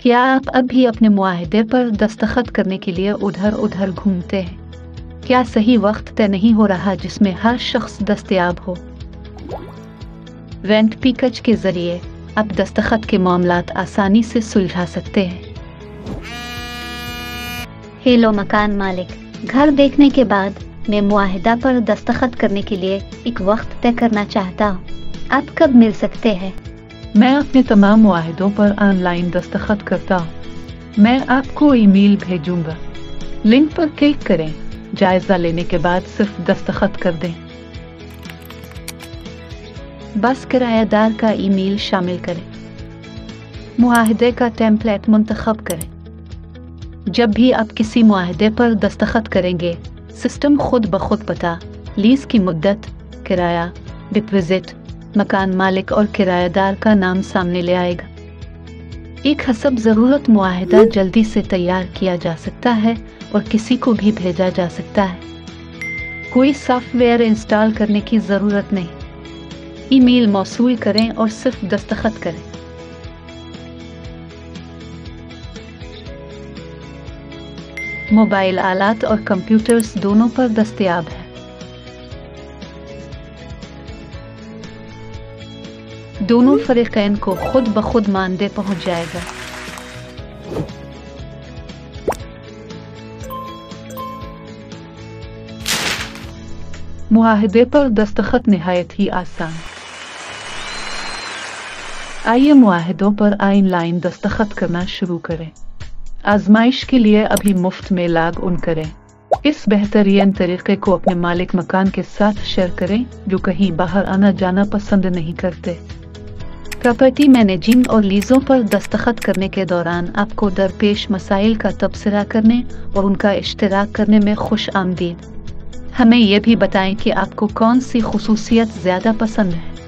क्या आप अब भी अपने मुआहदे पर दस्तखत करने के लिए उधर उधर घूमते हैं? क्या सही वक्त तय नहीं हो रहा जिसमें हर शख्स दस्तयाब हो? रेंट पैकेज के जरिए आप दस्तखत के मामलात आसानी से सुलझा सकते हैं। हेलो मकान मालिक, घर देखने के बाद मैं मुआहदा पर दस्तखत करने के लिए एक वक्त तय करना चाहता हूँ। आप कब मिल सकते हैं? मैं अपने तमाम मुआहदों पर ऑनलाइन दस्तखत करता हूँ। मैं आपको ईमेल भेजूंगा। लिंक पर क्लिक करें। जायजा लेने के बाद सिर्फ दस्तखत कर दें। बस किराएदार का ईमेल शामिल करें। मुआहदे का टेम्पलेट मुंतखब करें। जब भी आप किसी मुआहदे पर दस्तखत करेंगे, सिस्टम खुद ब खुद पता, लीज की मुद्दत, किराया, डिपॉजिट, मकान मालिक और किराएदार का नाम सामने ले आएगा। एक हसब ज़रूरत मुआहदा जल्दी से तैयार किया जा सकता है और किसी को भी भेजा जा सकता है। कोई सॉफ्टवेयर इंस्टॉल करने की ज़रूरत नहीं। ईमेल मौसूल करें और सिर्फ दस्तखत करें। मोबाइल आलात और कंप्यूटर्स दोनों पर दस्तयाब है। दोनों फरीकैन को खुद ब खुद मानदे पहुंच जाएगा। मुआहदे पर दस्तखत निहायत ही आसान। आइए मुआहदों पर ऑनलाइन दस्तखत करना शुरू करें। आजमाइश के लिए अभी मुफ्त में लॉग इन करें। इस बेहतरीन तरीके को अपने मालिक मकान के साथ शेयर करें जो कहीं बाहर आना जाना पसंद नहीं करते। प्रॉपर्टी मैनेजिंग और लीजों पर दस्तखत करने के दौरान आपको दरपेश मसाइल का तबसरा करने और उनका इश्तराक करने में खुश आमदीद। हमें यह भी बताएं कि आपको कौन सी खुसूसियत ज़्यादा पसंद है।